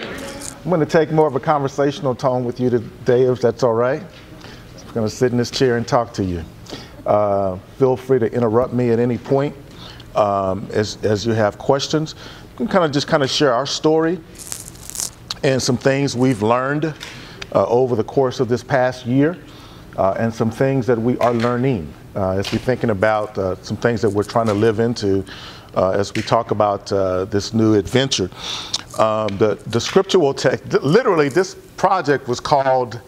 I'm going to take more of a conversational tone with you today, if that's all right. I'm going to sit in this chair and talk to you. Feel free to interrupt me at any point as you have questions. We can kind of share our story and some things we've learned over the course of this past year, and some things that we are learning as we're thinking about some things that we're trying to live into as we talk about this new adventure. The scripture will take, literally this project was called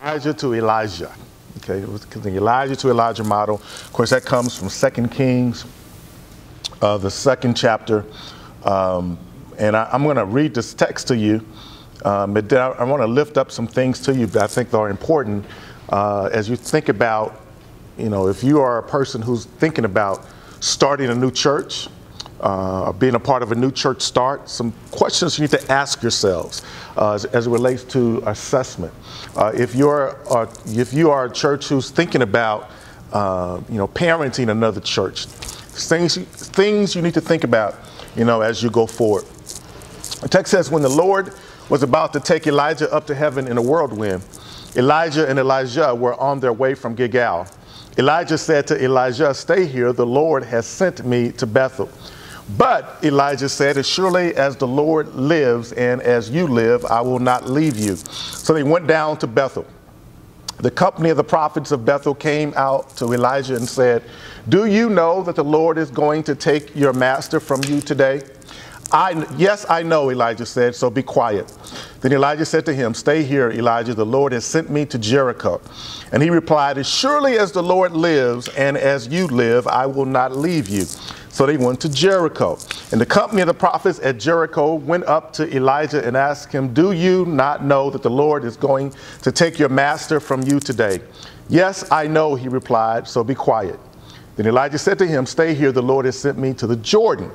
Elijah to Elijah. Okay, it was the Elijah to Elijah model. Of course, that comes from 2 Kings, the 2nd chapter. And I'm going to read this text to you. But then I want to lift up some things to you that I think are important as you think about, if you are a person who's thinking about starting a new church, being a part of a new church start, some questions you need to ask yourselves as it relates to assessment. If you are a church who's thinking about, parenting another church, things you need to think about, as you go forward. The text says, when the Lord was about to take Elijah up to heaven in a whirlwind, Elijah and Elijah were on their way from Gilgal. Elijah said to Elijah, "Stay here, the Lord has sent me to Bethel." But Elijah said, "As surely as the Lord lives and as you live, I will not leave you." So they went down to Bethel. The company of the prophets of Bethel came out to Elijah and said, "Do you know that the Lord is going to take your master from you today?" Yes, I know, Elijah said, "so be quiet." Then Elijah said to him, "Stay here, Elijah, the Lord has sent me to Jericho." And he replied, "As surely as the Lord lives and as you live, I will not leave you." So they went to Jericho. And the company of the prophets at Jericho went up to Elijah and asked him, "Do you not know that the Lord is going to take your master from you today?" "Yes, I know," he replied, "so be quiet." Then Elijah said to him, "Stay here, the Lord has sent me to the Jordan."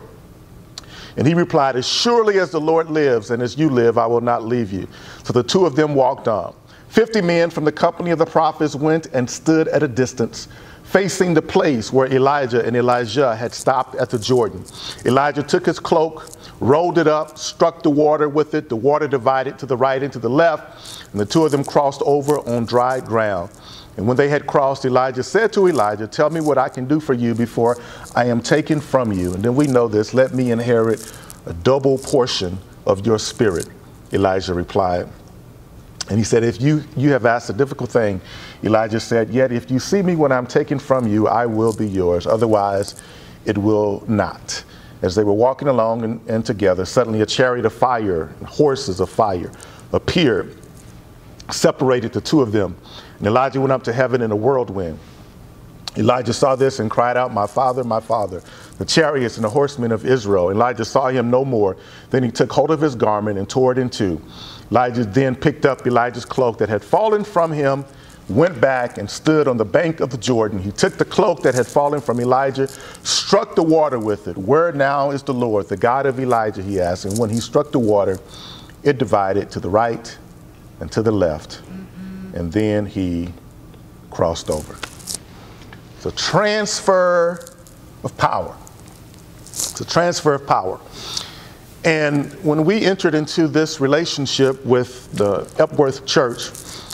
And he replied, "As surely as the Lord lives and as you live, I will not leave you." So the two of them walked on. 50 men from the company of the prophets went and stood at a distance, facing the place where Elijah and Elijah had stopped at the Jordan. Elijah took his cloak, rolled it up, struck the water with it. The water divided to the right and to the left, and the two of them crossed over on dry ground. And when they had crossed, Elijah said to Elijah, "Tell me what I can do for you before I am taken from you." And then we know this, "Let me inherit a double portion of your spirit," Elijah replied. And he said, "If you have asked a difficult thing," Elijah said, "yet if you see me when I'm taken from you, I will be yours. Otherwise, it will not." As they were walking along and together, suddenly a chariot of fire and horses of fire appeared, separated the two of them. And Elijah went up to heaven in a whirlwind. Elijah saw this and cried out, my father, the chariots and the horsemen of Israel." Elijah saw him no more. Then he took hold of his garment and tore it in two. Elijah then picked up Elijah's cloak that had fallen from him, went back and stood on the bank of the Jordan. He took the cloak that had fallen from Elijah, struck the water with it. "Where now is the Lord, the God of Elijah?" he asked. And when he struck the water, it divided to the right and to the left. And then he crossed over. It's a transfer of power. It's a transfer of power. And when we entered into this relationship with the Epworth Church,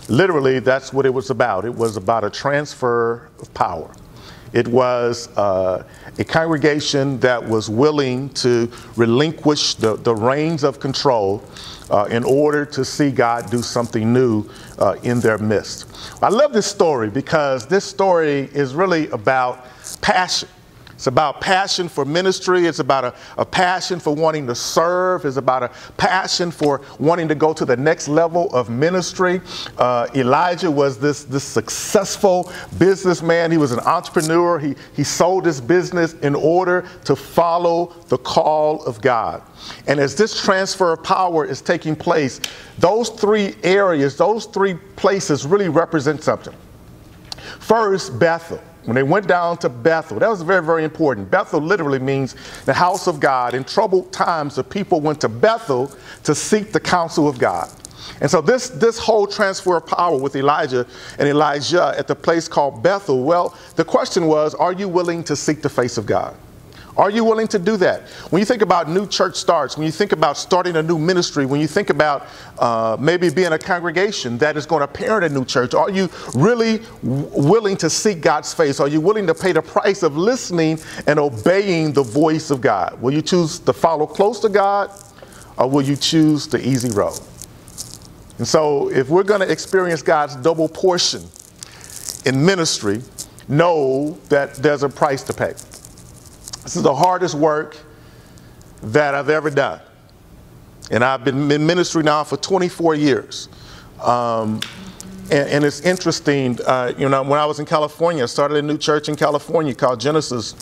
literally that's what it was about. It was about a transfer of power. It was a congregation that was willing to relinquish the reins of control in order to see God do something new in their midst. I love this story because this story is really about passion. It's about passion for ministry. It's about a passion for wanting to serve. It's about a passion for wanting to go to the next level of ministry. Elijah was this successful businessman. He was an entrepreneur. He sold his business in order to follow the call of God. And as this transfer of power is taking place, those three areas, those three places really represent something. First, Bethel. When they went down to Bethel, that was very, very important. Bethel literally means the house of God. In troubled times, the people went to Bethel to seek the counsel of God. And so this whole transfer of power with Elijah and Elijah at the place called Bethel, well, the question was, are you willing to seek the face of God? Are you willing to do that? When you think about new church starts, when you think about starting a new ministry, when you think about maybe being a congregation that is going to parent a new church, are you really willing to seek God's face? Are you willing to pay the price of listening and obeying the voice of God? Will you choose to follow close to God, or will you choose the easy road? And so if we're going to experience God's double portion in ministry, know that there's a price to pay. This is the hardest work that I've ever done. And I've been in ministry now for 24 years. And it's interesting, when I was in California, I started a new church in California called Genesis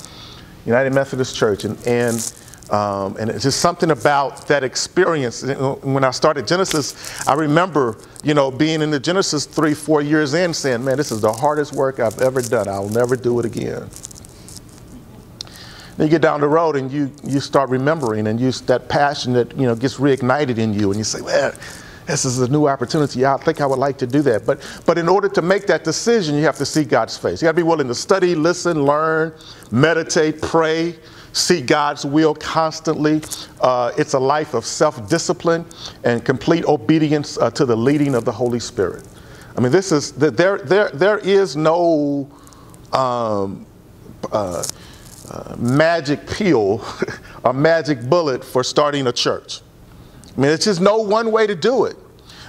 United Methodist Church. And it's just something about that experience. When I started Genesis, I remember, being in the Genesis 3-4 years in saying, man, this is the hardest work I've ever done. I'll never do it again. Then you get down the road and you start remembering, and that passion that, gets reignited in you, and you say, well, this is a new opportunity. I think I would like to do that. But in order to make that decision, you have to seek God's face. You got to be willing to study, listen, learn, meditate, pray, seek God's will constantly. It's a life of self-discipline and complete obedience to the leading of the Holy Spirit. I mean, there is no magic pill or magic bullet for starting a church. I mean, it's just no one way to do it.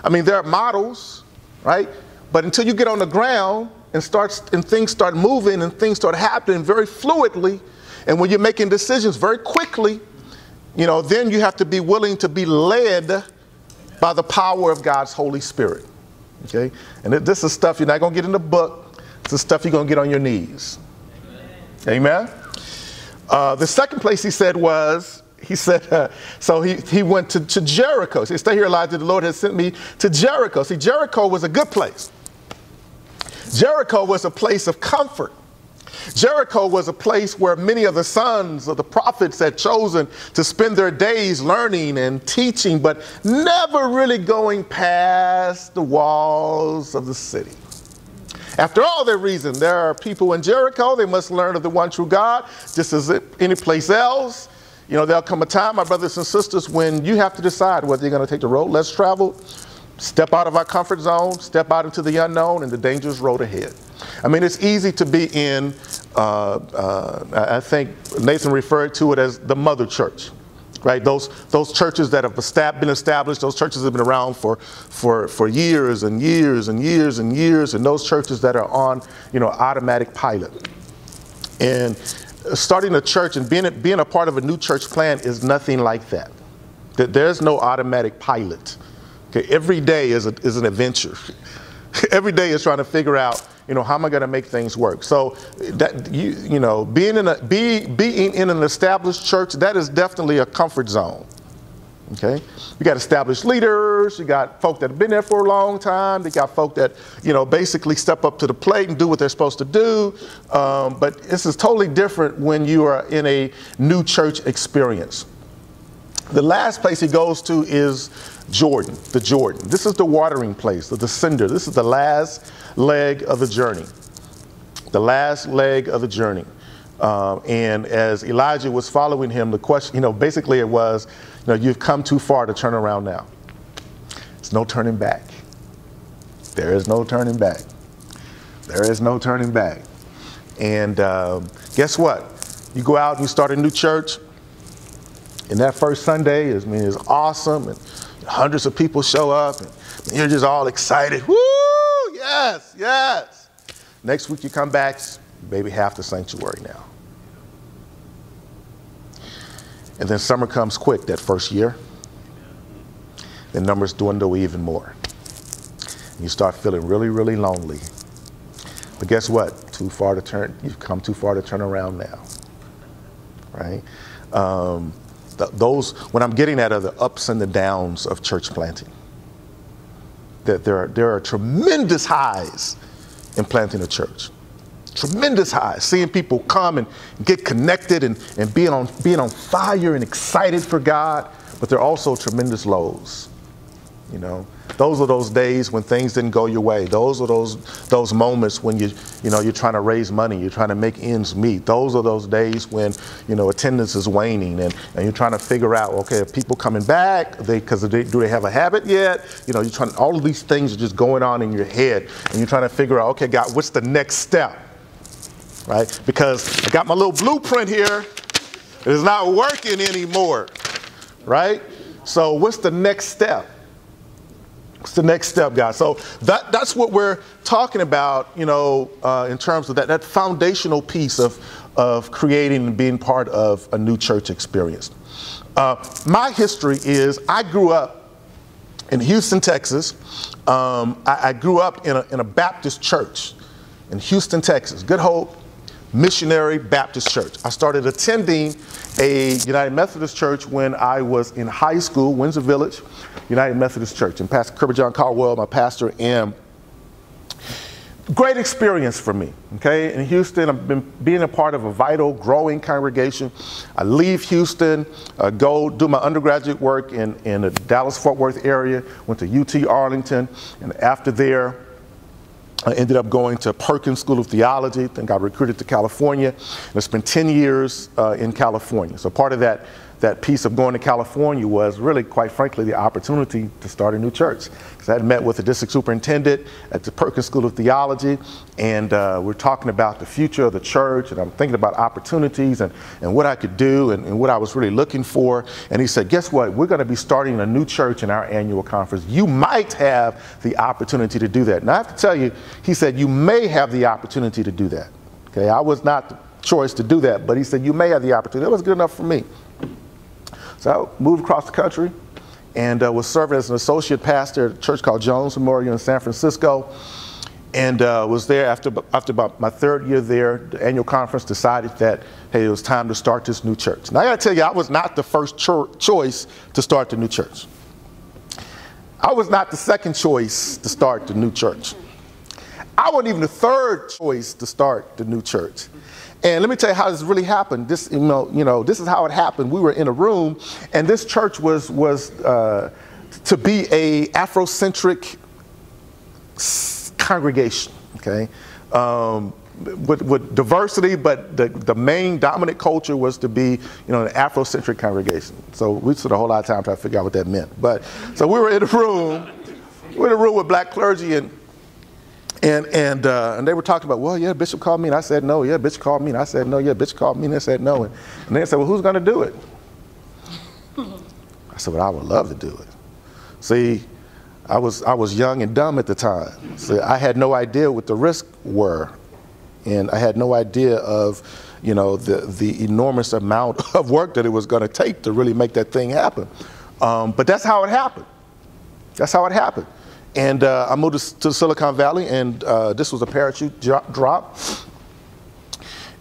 I mean, there are models, right? But until you get on the ground and things start moving and things start happening very fluidly, and when you're making decisions very quickly, then you have to be willing to be led by the power of God's Holy Spirit. Okay? And this is stuff you're not going to get in the book. This is stuff you're going to get on your knees. Amen? The second place he said, so he went to Jericho. He said, stay here, Elijah, the Lord has sent me to Jericho. See, Jericho was a good place. Jericho was a place of comfort. Jericho was a place where many of the sons of the prophets had chosen to spend their days learning and teaching, but never really going past the walls of the city. After all their reason, there are people in Jericho, they must learn of the one true God, just as any place else. There'll come a time, my brothers and sisters, when you have to decide whether you're going to take the road less traveled, step out of our comfort zone, step out into the unknown and the dangerous road ahead. I mean, it's easy to be in, I think Nathan referred to it as the mother church, right? Those churches that have been established, those churches have been around for years and years and years and years, and those churches that are on, automatic pilot. And starting a church and being a part of a new church plan is nothing like that. There's no automatic pilot. Okay, every day is an adventure. Every day is trying to figure out, how am I going to make things work? So that being in an established church, that is definitely a comfort zone. Okay, you got established leaders, you got folk that have been there for a long time, they got folk that basically step up to the plate and do what they're supposed to do. But this is totally different when you are in a new church experience. The last place he goes to is Jordan, the Jordan. This is the watering place, the descender. This is the last leg of the journey. The last leg of the journey. And as Elijah was following him, the question, basically it was, you've come too far to turn around now. There's no turning back. There is no turning back. There is no turning back. And guess what? You go out and you start a new church. And that first Sunday is awesome, and hundreds of people show up, and you're just all excited. Woo! Yes, yes. Next week you come back, maybe half the sanctuary now. And then summer comes quick that first year. Then numbers dwindle even more. And you start feeling really, really lonely. But guess what? You've come too far to turn around now. Right? What I'm getting at are the ups and the downs of church planting. That there are tremendous highs in planting a church. Tremendous highs, seeing people come and get connected and being on fire and excited for God. But there are also tremendous lows. You know, those are those days when things didn't go your way. Those are those moments when you're trying to raise money, you're trying to make ends meet. Those are those days when, attendance is waning and you're trying to figure out, okay, are people coming back? Do they have a habit yet? You're trying. All of these things are just going on in your head, and you're trying to figure out, okay, God, what's the next step? Right? Because I got my little blueprint here. It's not working anymore. Right? So what's the next step? What's the next step, guys? So that's what we're talking about, in terms of that foundational piece of creating and being part of a new church experience. My history is I grew up in Houston, Texas. I grew up in a Baptist church in Houston, Texas. Good Hope Missionary Baptist Church. I started attending a United Methodist church when I was in high school, Windsor Village United Methodist Church. And Pastor Kirby John Caldwell, my pastor, and great experience for me, okay? In Houston, I've been being a part of a vital, growing congregation. I leave Houston, go do my undergraduate work in the Dallas-Fort Worth area, went to UT Arlington, and after there, I ended up going to Perkins School of Theology, then got recruited to California, and I spent 10 years in California. So part of that piece of going to California was really, quite frankly, the opportunity to start a new church. Because I had met with the district superintendent at the Perkins School of Theology, and we're talking about the future of the church, and I'm thinking about opportunities and what I could do and what I was really looking for. And he said, guess what? We're going to be starting a new church in our annual conference. You might have the opportunity to do that. And I have to tell you, he said, you may have the opportunity to do that. Okay, I was not the choice to do that, but he said, you may have the opportunity. That was good enough for me. So I moved across the country and was serving as an associate pastor at a church called Jones Memorial in San Francisco, and was there after about my third year there. The annual conference decided that, hey, it was time to start this new church. Now I got to tell you, I was not the first choice to start the new church. I was not the second choice to start the new church. I wasn't even the third choice to start the new church. And let me tell you how this really happened. This, this is how it happened. We were in a room, and this church was to be a Afrocentric congregation, okay, with diversity, but the main dominant culture was to be, an Afrocentric congregation. So we spent a whole lot of time trying to figure out what that meant. But so we were in a room, with black clergy, and they were talking about, well, yeah, Bishop called me, and I said no. Yeah, Bishop called me, and I said no. Yeah, Bishop called me, and I said no. And they said, well, who's going to do it? I said, well, I would love to do it. See, I was young and dumb at the time. So I had no idea what the risks were, and I had no idea of, the enormous amount of work that it was going to take to really make that thing happen. But that's how it happened. That's how it happened. And I moved to Silicon Valley, and this was a parachute drop.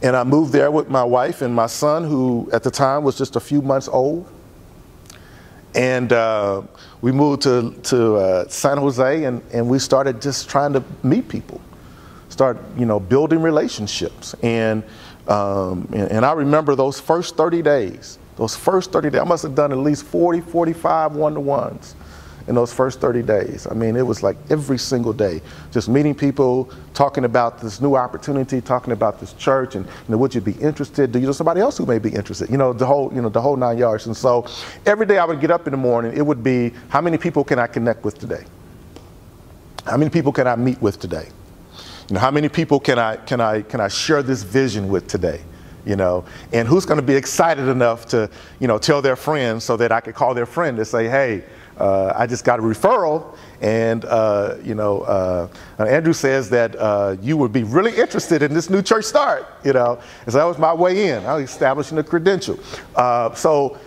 And I moved there with my wife and my son, who at the time was just a few months old. And we moved to San Jose, and we started just trying to meet people, start building relationships. And I remember those first 30 days. I must have done at least 40, 45 one-to-ones in those first 30 days. I mean, it was like every single day, just meeting people, talking about this new opportunity, talking about this church, and would you be interested? Do you know somebody else who may be interested? The whole 9 yards. And so every day I would get up in the morning, it would be, how many people can I connect with today? How many people can I meet with today? How many people can I share this vision with today? And who's going to be excited enough to, tell their friends, so that I could call their friend and say, hey, I just got a referral, and Andrew says that you would be really interested in this new church start, and so that was my way in. I was establishing a credential. So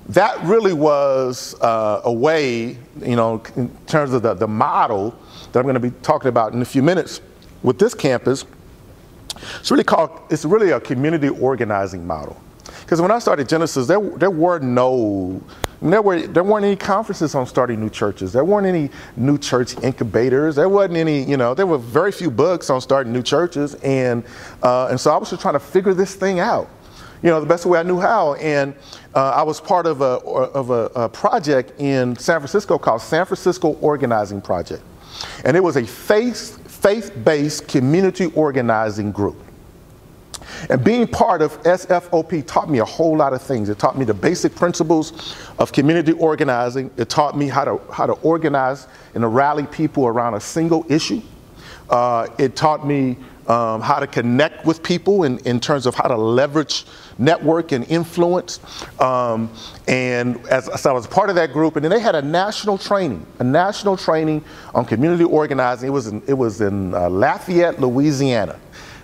that really was a way, in terms of the model that I'm going to be talking about in a few minutes with this campus. It's really a community organizing model. Because when I started Genesis, there weren't any conferences on starting new churches. There weren't any new church incubators. There wasn't any, there were very few books on starting new churches. And so I was just trying to figure this thing out. the best way I knew how. And I was part of a project in San Francisco called San Francisco Organizing Project. And it was a faith-based community organizing group. And being part of SFOP taught me a whole lot of things. It taught me the basic principles of community organizing. It taught me how to organize and to rally people around a single issue. It taught me how to connect with people in terms of how to leverage network and influence. And as I was part of that group, and then they had a national training on community organizing. It was in Lafayette, Louisiana.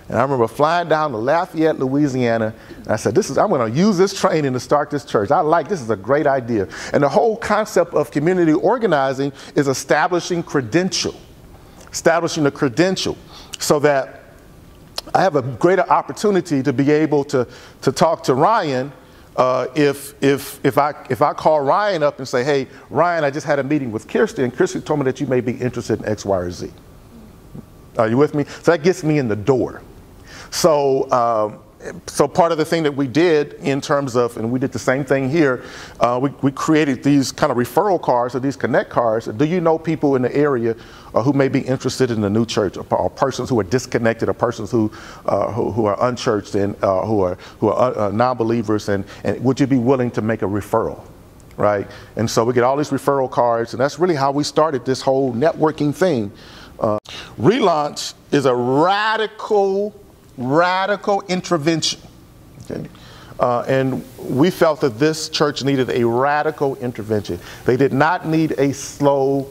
And I remember flying down to Lafayette, Louisiana, and I said, I'm going to use this training to start this church. This is a great idea. And the whole concept of community organizing is establishing a credential, so that I have a greater opportunity to be able to talk to Ryan if I call Ryan up and say, hey, Ryan, I just had a meeting with Kirsty, and Kirsty told me that you may be interested in X, Y, or Z. Are you with me? So that gets me in the door. So part of the thing that we did in terms of, and we did the same thing here, we created these kind of referral cards or these connect cards. Do you know people in the area who may be interested in the new church, or persons who are disconnected, or persons who are unchurched and who are non-believers, and would you be willing to make a referral? Right? And so we get all these referral cards, and that's really how we started this whole networking thing. Relaunch is a radical intervention. Okay? And we felt that this church needed a radical intervention. They did not need a slow,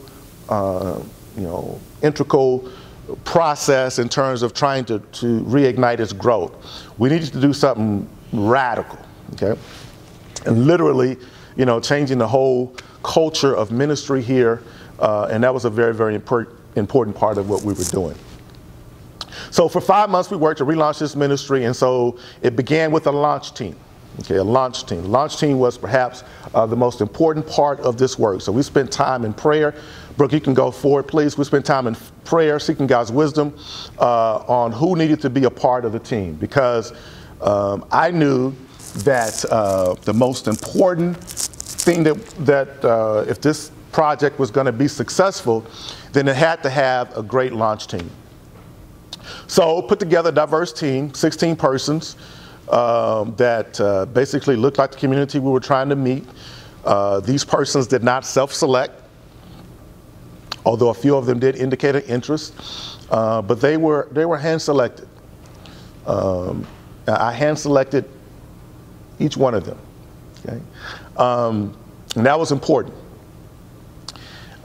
integral process in terms of trying to reignite its growth. We needed to do something radical, okay? And literally, changing the whole culture of ministry here, and that was a very, very important part of what we were doing. So for 5 months we worked to relaunch this ministry, and so it began with a launch team. Okay, a launch team. The launch team was perhaps the most important part of this work. So we spent time in prayer. Brooke, you can go forward, please. We spent time in prayer, seeking God's wisdom on who needed to be a part of the team, because I knew that the most important thing that if this project was going to be successful, then it had to have a great launch team. So put together a diverse team, 16 persons that basically looked like the community we were trying to meet. These persons did not self-select, although a few of them did indicate an interest, but they were hand-selected. I hand-selected each one of them. Okay? And that was important.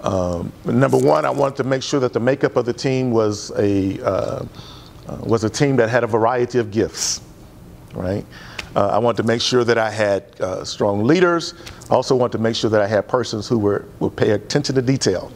Number one, I wanted to make sure that the makeup of the team was a team that had a variety of gifts, right? I wanted to make sure that I had strong leaders. I also wanted to make sure that I had persons who would pay attention to detail.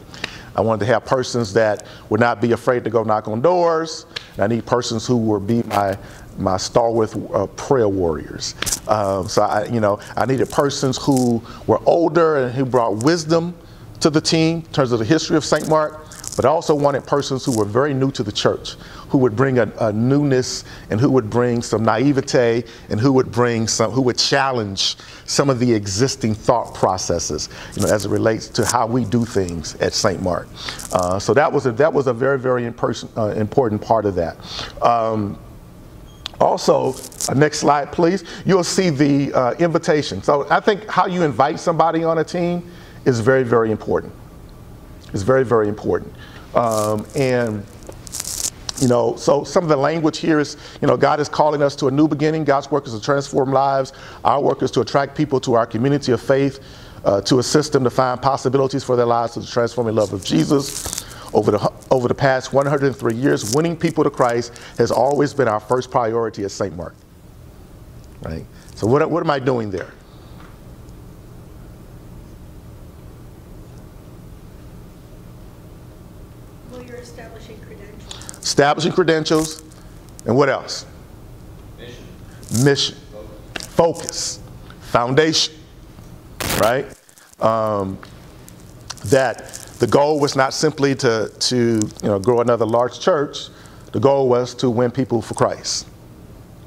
I wanted to have persons that would not be afraid to go knock on doors. I need persons who would be my stalwart prayer warriors. So I needed persons who were older and who brought wisdom to the team in terms of the history of St. Mark, but I also wanted persons who were very new to the church, who would bring a newness, and who would bring some naivete, and who would challenge some of the existing thought processes, as it relates to how we do things at St. Mark. So that was a very, very important part of that. Also, next slide, please. You'll see the invitation. So I think how you invite somebody on a team is very, very important. It's very, very important. So some of the language here is, God is calling us to a new beginning. God's work is to transform lives. Our work is to attract people to our community of faith, to assist them to find possibilities for their lives through the transforming love of Jesus. Over the past 103 years, winning people to Christ has always been our first priority at St. Mark. Right? So what am I doing there? Well, you're establishing credentials. Establishing credentials, and what else? Mission. Focus. Foundation. Right? That the goal was not simply to grow another large church. The goal was to win people for Christ.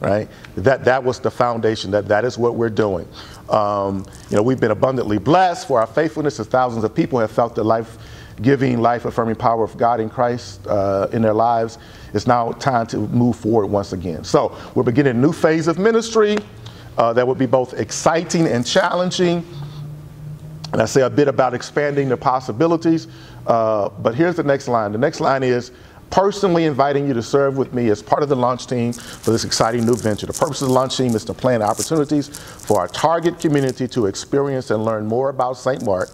right? That was the foundation. That is what we're doing. We've been abundantly blessed for our faithfulness as thousands of people have felt the life-giving, life-affirming power of God in Christ in their lives. It's now time to move forward once again. So we're beginning a new phase of ministry that will be both exciting and challenging. And I say a bit about expanding the possibilities, but here's the next line. The next line is personally inviting you to serve with me as part of the launch team for this exciting new venture. The purpose of the launch team is to plan opportunities for our target community to experience and learn more about St. Mark,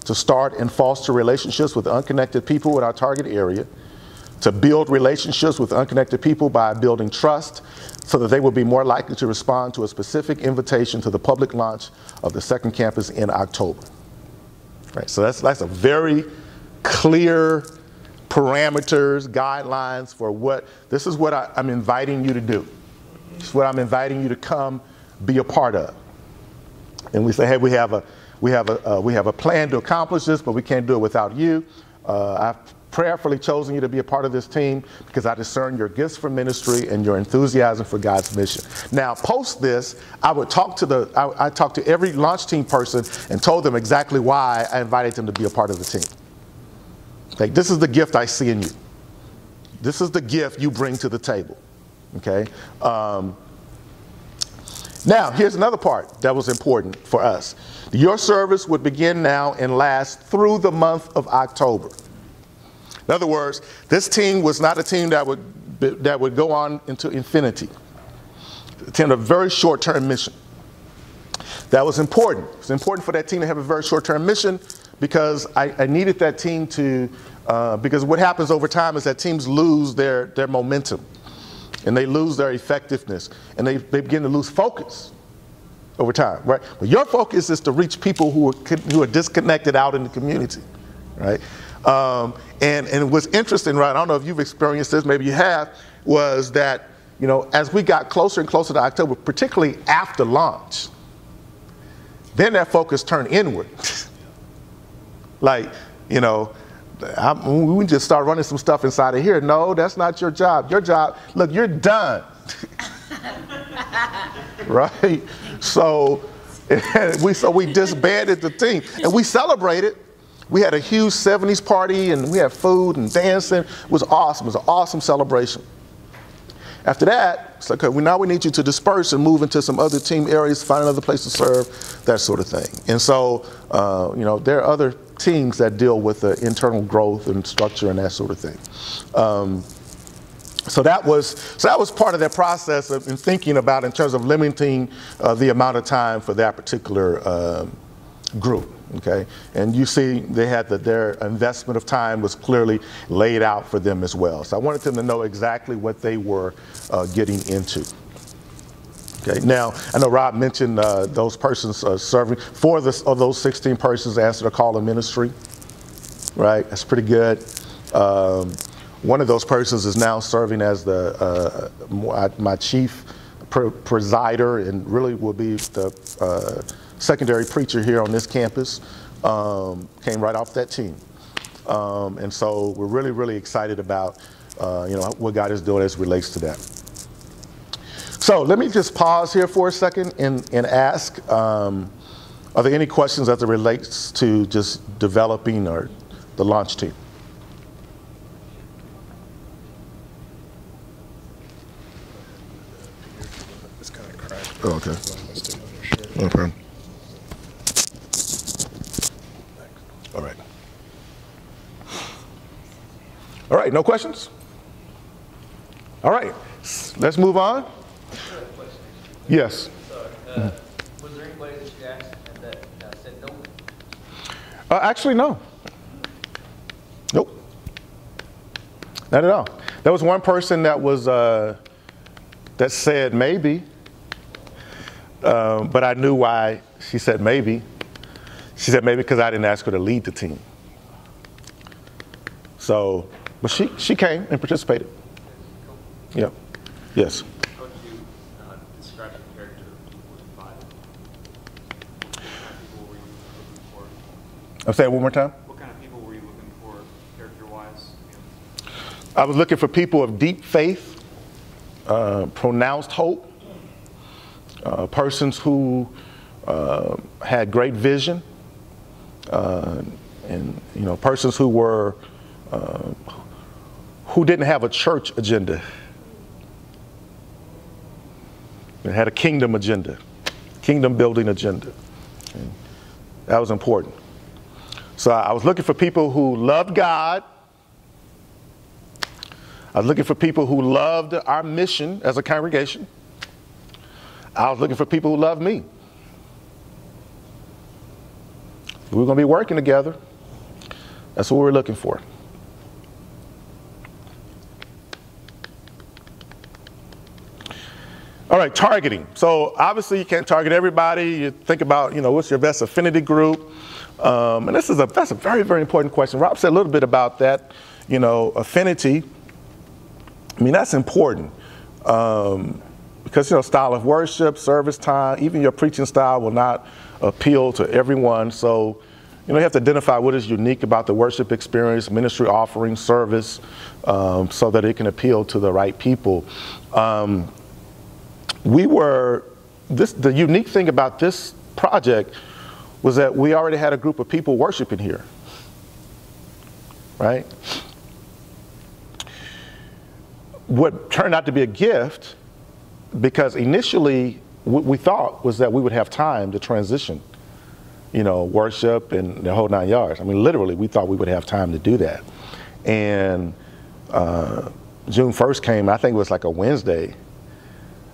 to start and foster relationships with unconnected people in our target area, to build relationships with unconnected people by building trust so that they will be more likely to respond to a specific invitation to the public launch of the second campus in October. Right, so that's a very clear parameters, guidelines for this is what I'm inviting you to do. This is what I'm inviting you to come be a part of. And we say, hey, we have a plan to accomplish this, but we can't do it without you. I've prayerfully chosen you to be a part of this team because I discern your gifts for ministry and your enthusiasm for God's mission. Now, post this, I talked to every launch team person and told them exactly why I invited them to be a part of the team. Okay, this is the gift I see in you. This is the gift you bring to the table. Okay. Now, here's another part that was important for us. Your service would begin now and last through the month of October. In other words, this team was not a team that would go on into infinity. It had a very short-term mission. That was important. It's important for that team to have a very short-term mission because I needed that team to, because what happens over time is that teams lose their momentum and they lose their effectiveness and they begin to lose focus over time, right? But your focus is to reach people who are disconnected out in the community, right? And what's interesting, right, I don't know if you've experienced this, maybe you have, was that, as we got closer and closer to October, particularly after launch, then that focus turned inward. Like, we just start running some stuff inside of here. No, that's not your job. Your job, look, you're done. Right? So we disbanded the team and we celebrated. We had a huge 70s party and we had food and dancing. It was awesome. It was an awesome celebration. After that, it's like, okay, now we need you to disperse and move into some other team areas, find another place to serve, that sort of thing. And so, there are other teams that deal with the internal growth and structure and that sort of thing. So that was part of that process in thinking about in terms of limiting the amount of time for that particular group. Okay, and you see they had their investment of time was clearly laid out for them as well. So I wanted them to know exactly what they were getting into. Okay, now I know Rob mentioned those persons serving. 4 of those 16 persons answered a call to ministry. Right, that's pretty good. One of those persons is now serving as my chief presider and really will be the secondary preacher here on this campus. Came right off that team. And so we're really, really excited about what God is doing as it relates to that. So let me just pause here for a second and ask, are there any questions as it relates to just developing or the launch team? It's kind of cracked. Oh, okay. Okay. All right. All right, no questions? All right, let's move on. Yes. Was there anybody that you asked and that said no? Actually, no. Nope. Not at all. There was one person that was that said maybe, but I knew why she said maybe. She said maybe because I didn't ask her to lead the team. So, but she came and participated. Yep. Yes. How would you describe the character of people invited? What kind of people were you looking for? I'll say it one more time. What kind of people were you looking for, character-wise? I was looking for people of deep faith, pronounced hope, persons who had great vision, and persons who were who didn't have a church agenda. They had a kingdom agenda, kingdom building agenda. And that was important. So I was looking for people who loved God. I was looking for people who loved our mission as a congregation. I was looking for people who loved me. We were going to be working together. That's what we were looking for. All right, targeting. So obviously you can't target everybody. You think about, what's your best affinity group? And that's a very, very important question. Rob said a little bit about that, affinity. I mean, that's important because, style of worship, service time, even your preaching style will not appeal to everyone. So, you have to identify what is unique about the worship experience, ministry offering, service, so that it can appeal to the right people. The unique thing about this project was that we already had a group of people worshiping here, right? What turned out to be a gift, because initially what we thought was that we would have time to transition, worship and the whole 9 yards. I mean, literally, we thought we would have time to do that. And June 1st came, I think it was like a Wednesday.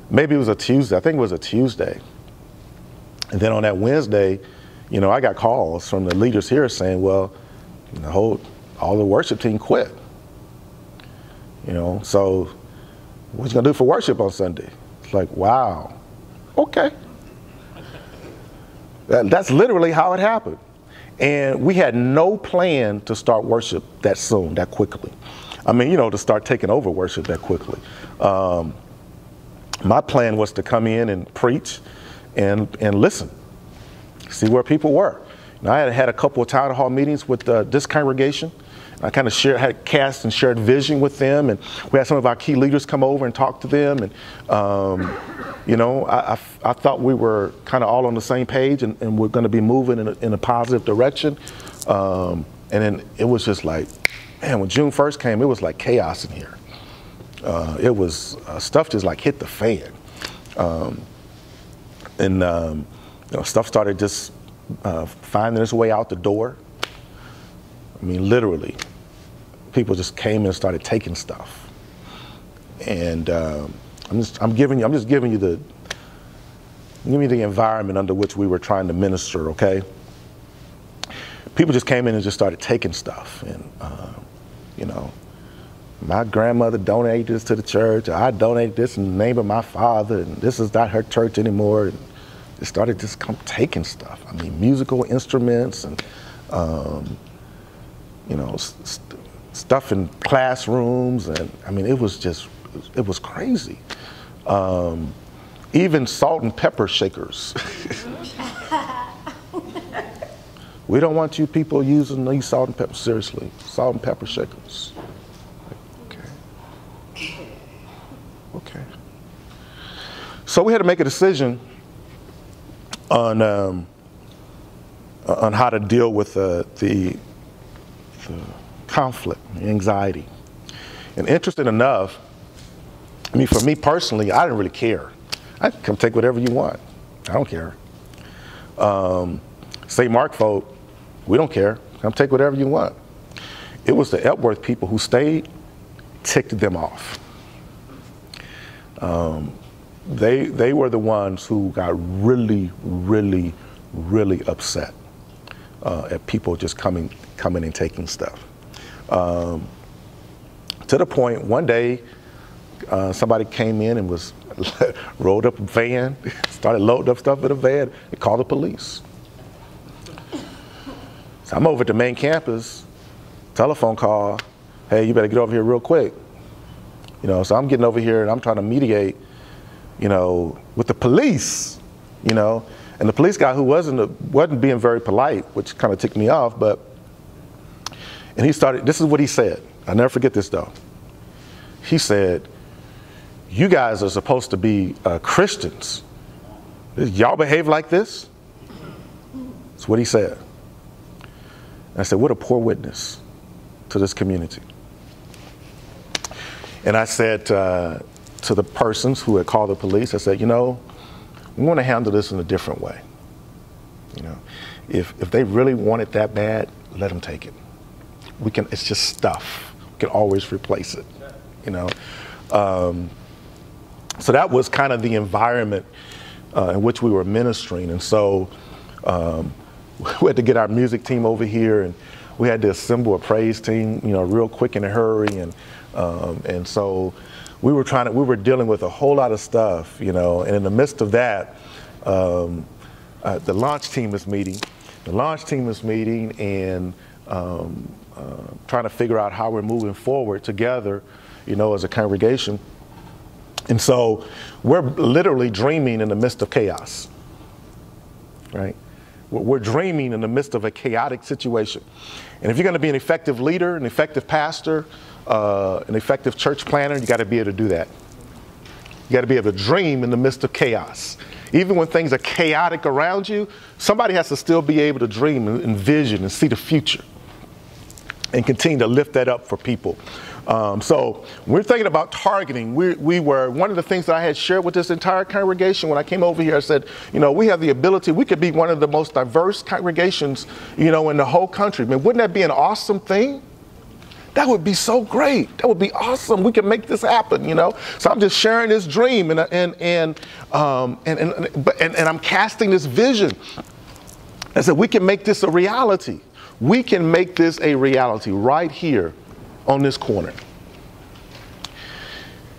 Maybe it was a Tuesday. I think it was a Tuesday. And then on that Wednesday, I got calls from the leaders here saying, well, all the worship team quit. So what you gonna do for worship on Sunday? It's like, wow, okay. That's literally how it happened. And we had no plan to start worship that soon, that quickly. I mean, to start taking over worship that quickly. My plan was to come in and preach and listen, see where people were. I had a couple of town hall meetings with this congregation. I kind of had cast and shared vision with them, and we had some of our key leaders come over and talk to them. And I thought we were kind of all on the same page, and we're going to be moving in a positive direction. And then it was just like, man, when June 1st came, it was like chaos in here. It was stuff just like hit the fan, stuff started just finding its way out the door. I mean, literally, people just came and started taking stuff. And I'm just giving you the environment under which we were trying to minister. Okay, people just came in and just started taking stuff, and my grandmother donated this to the church. I donated this in the name of my father, and this is not her church anymore. And they started just taking stuff. I mean, musical instruments and stuff in classrooms, and I mean, it was crazy. Even salt and pepper shakers. We don't want you people using these salt and pepper, seriously, salt and pepper shakers. Okay. So we had to make a decision on how to deal with the conflict, the anxiety. And interesting enough, I mean, for me personally, I didn't really care. I can come take whatever you want. I don't care. St. Mark folk, we don't care. Come take whatever you want. It was the Epworth people who stayed, ticked them off. They were the ones who got really, really, really upset at people just coming and taking stuff. To the point, one day, somebody came in and was rolled up a van, started loading up stuff in a van, and called the police. So I'm over at the main campus, telephone call, hey, you better get over here real quick. So I'm getting over here and I'm trying to mediate, with the police, and the police guy who wasn't being very polite, which kind of ticked me off, and he started, this is what he said. I'll never forget this though. He said, you guys are supposed to be Christians. Y'all behave like this? That's what he said. And I said, what a poor witness to this community. And I said to the persons who had called the police, I said, we want to handle this in a different way. If they really want it that bad, let them take it. It's just stuff. We can always replace it, So that was kind of the environment in which we were ministering. And so we had to get our music team over here, and we had to assemble a praise team, real quick in a hurry. And so we were dealing with a whole lot of stuff, and in the midst of that, the launch team was meeting. The launch team was meeting and trying to figure out how we're moving forward together, as a congregation. And so we're literally dreaming in the midst of chaos, right? We're dreaming in the midst of a chaotic situation. And if you're going to be an effective leader, an effective pastor, an effective church planner, you got to be able to do that. You got to be able to dream in the midst of chaos. Even when things are chaotic around you, somebody has to still be able to dream and envision and see the future and continue to lift that up for people. So when we're thinking about targeting, we were, one of the things that I had shared with this entire congregation when I came over here, I said, we have the ability, we could be one of the most diverse congregations, in the whole country. Man, wouldn't that be an awesome thing? That would be so great. That would be awesome. We can make this happen, So I'm just sharing this dream and I'm casting this vision. I said, we can make this a reality. We can make this a reality right here on this corner.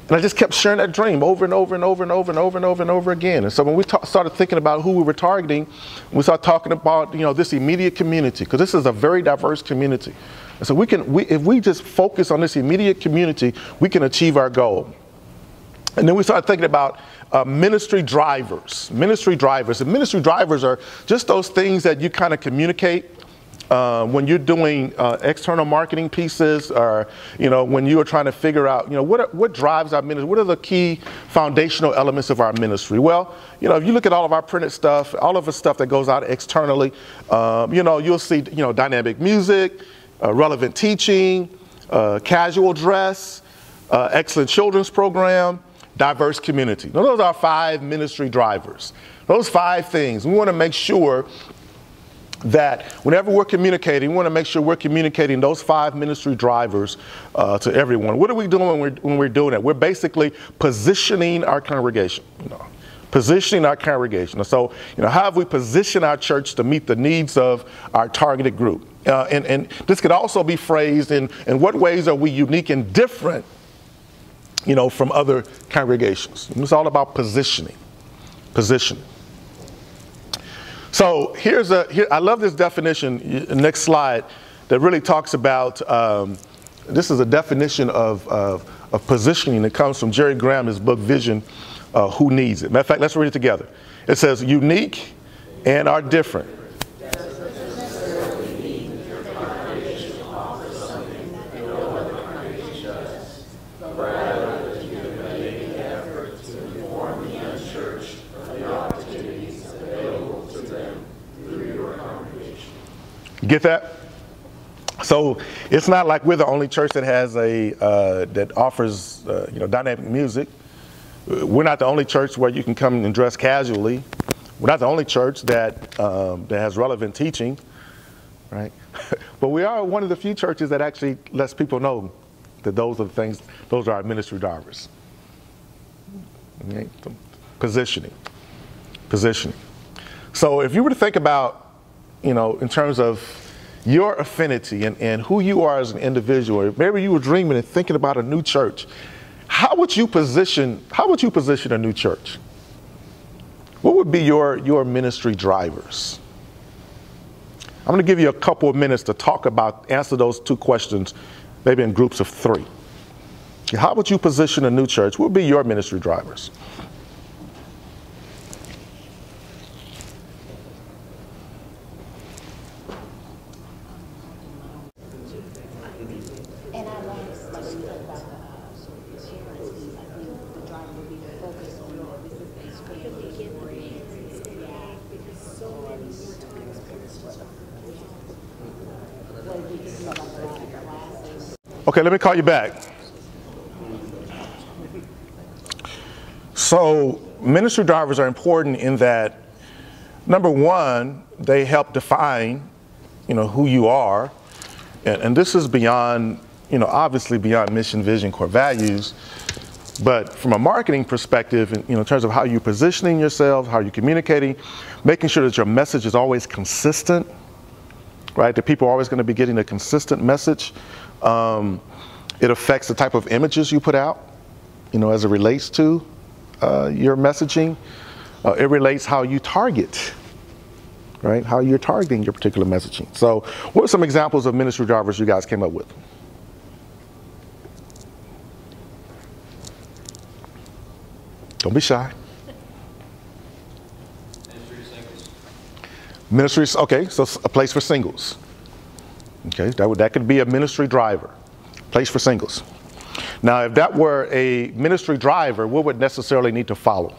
And I just kept sharing that dream over and over and over and over and over and over and over again. And so when we started thinking about who we were targeting, we started talking about, this immediate community, because this is a very diverse community. And so if we just focus on this immediate community, we can achieve our goal. And then we started thinking about ministry drivers. Ministry drivers. And ministry drivers are just those things that you kind of communicate when you're doing external marketing pieces, or when you are trying to figure out what drives our ministry, what are the key foundational elements of our ministry. Well, if you look at all of our printed stuff, all of the stuff that goes out externally, you'll see dynamic music, relevant teaching, casual dress, excellent children's program, diverse community. Now, those are 5 ministry drivers. Those 5 things. We want to make sure that whenever we're communicating, we want to make sure we're communicating those 5 ministry drivers to everyone. What are we doing when we're doing that? We're basically positioning our congregation. Positioning our congregation. And so, how have we positioned our church to meet the needs of our targeted group? And this could also be phrased in what ways are we unique and different, from other congregations. It's all about positioning. Positioning. So I love this definition, next slide, that really talks about, this is a definition of positioning that comes from Jerry Graham's book, Vision, Who Needs It? Matter of fact, let's read it together. It says, unique and are different. Get that? So it's not like we're the only church that has that offers dynamic music. We're not the only church where you can come and dress casually. We're not the only church that has relevant teaching, right? But we are one of the few churches that actually lets people know that those are the things, those are our ministry drivers. Okay? Positioning. So if you were to think about, in terms of your affinity and who you are as an individual, maybe you were dreaming and thinking about a new church, how would you position a new church? What would be your ministry drivers? I'm going to give you a couple of minutes to answer those 2 questions, maybe in groups of 3. How would you position a new church? What would be your ministry drivers? Okay, let me call you back. So ministry drivers are important in that, number one, they help define, who you are. And this is beyond, obviously beyond mission, vision, core values. But from a marketing perspective, in terms of how you're positioning yourself, how you're communicating, making sure that your message is always consistent, right? That people are always going to be getting a consistent message. It affects the type of images you put out, as it relates to your messaging. It relates how you target, right? How you're targeting your particular messaging. So what are some examples of ministry drivers you guys came up with? Don't be shy. Ministries, okay, so a place for singles. Okay, that could be a ministry driver, place for singles. Now, if that were a ministry driver, what would necessarily need to follow?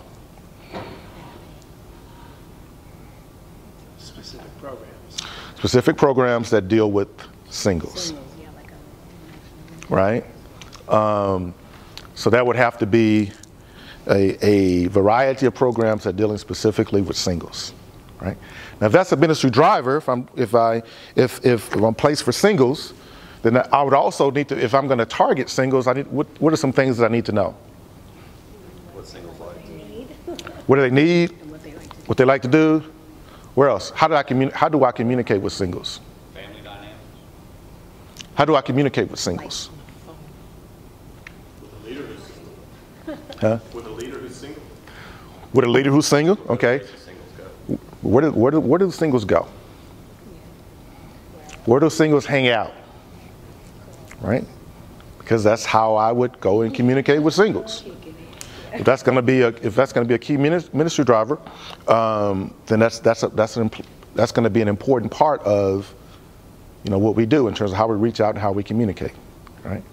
Specific programs. Specific programs that deal with singles, right? So that would have to be a variety of programs that are dealing specifically with singles, right? Now, if that's a ministry driver, if I'm placed for singles, then I would also need to, if I'm going to target singles, what are some things that I need to know? What singles like? What do they need? What they like to do? Where else? How do I communicate with singles? Family dynamics. How do I communicate with singles? With a leader who's single. Huh? With a leader who's single. With a leader who's single? Okay. Where do singles go? Where do singles hang out? Right? Because that's how I would go and communicate with singles. If that's going to be a key ministry driver, then that's going to be an important part of what we do in terms of how we reach out and how we communicate, right?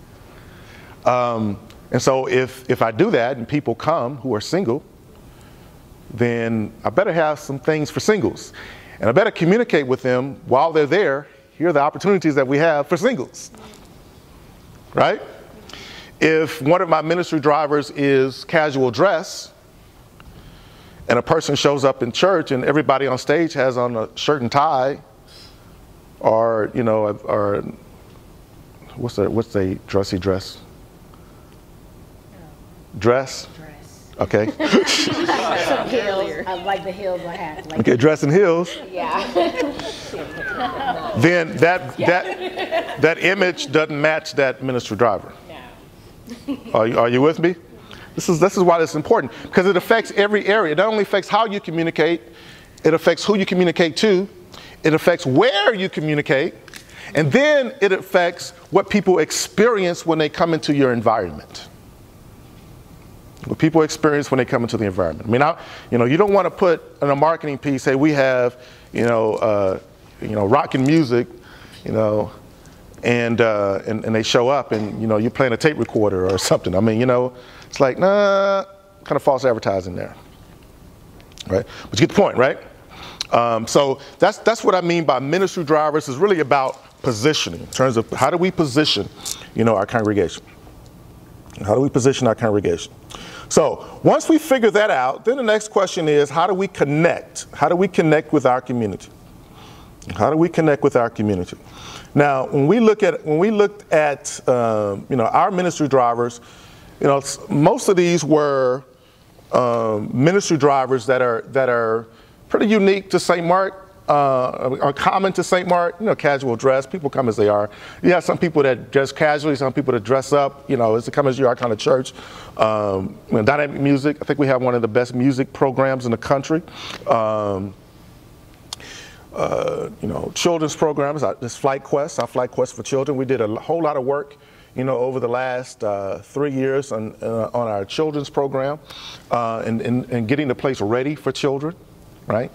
And so if I do that and people come who are single, then I better have some things for singles, and I better communicate with them while they're there. Here are the opportunities that we have for singles, right? If one of my ministry drivers is casual dress, and a person shows up in church and everybody on stage has on a shirt and tie, or or what's a dressy dress? Dress. Okay. Some heels. I like the heels I have. Okay, dress and heels. Yeah. Then that image doesn't match that ministry driver. No. Are you with me? This is why it's important, because it affects every area. It not only affects how you communicate, it affects who you communicate to, it affects where you communicate, and then it affects what people experience when they come into your environment. What people experience when they come into the environment. I mean, you don't want to put in a marketing piece, say we have, rock and music, and they show up and you're playing a tape recorder or something. I mean, it's like, nah, kind of false advertising there, right? But you get the point, right? So that's what I mean by ministry drivers. Is really about positioning in terms of how do we position, our congregation. How do we position our congregation? So once we figure that out, then the next question is, how do we connect? How do we connect with our community? How do we connect with our community? Now, when we looked at our ministry drivers, most of these were ministry drivers that are pretty unique to St. Mark. Are common to St. Mark, casual dress. People come as they are. You have some people that dress casually, some people that dress up, it's a come as you are kind of church. Dynamic music, I think we have one of the best music programs in the country. Children's programs, this Flight Quest, our Flight Quest for Children. We did a whole lot of work, over the last 3 years on our children's program and getting the place ready for children, right?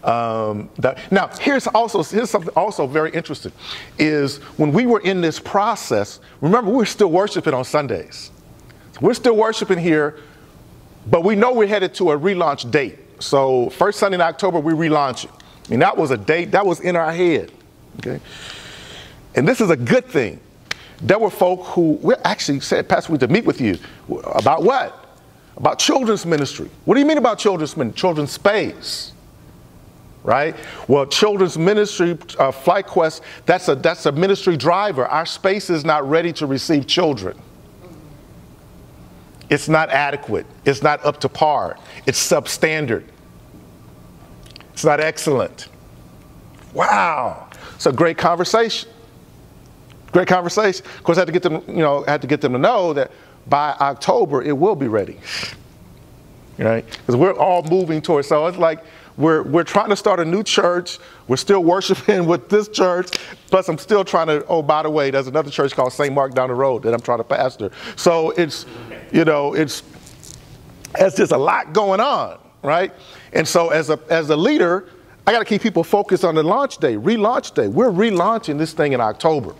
Now, here's something also very interesting, is when we were in this process, remember, we're still worshiping on Sundays. So we're still worshiping here, but we know we're headed to a relaunch date. So first Sunday in October, we're relaunching. I mean, that was a date that was in our head, okay? And this is a good thing, There were folk who we actually said, Pastor, we need to meet with you. About what? About children's ministry. What do you mean about children's ministry? Children's space. Right? Well, children's ministry, Flight Quest, that's a ministry driver. Our space is not ready to receive children. It's not adequate. It's not up to par. It's substandard. It's not excellent. Wow. It's a great conversation. Great conversation. Of course, I had to get them, to know that by October it will be ready. Right? Because we're all moving towards. So it's like we're trying to start a new church. We're still worshiping with this church. Plus, I'm still trying to. Oh, by the way, there's another church called St. Mark down the road that I'm trying to pastor. So it's just a lot going on, right? And so as a leader, I got to keep people focused on the launch day, relaunch day. We're relaunching this thing in October.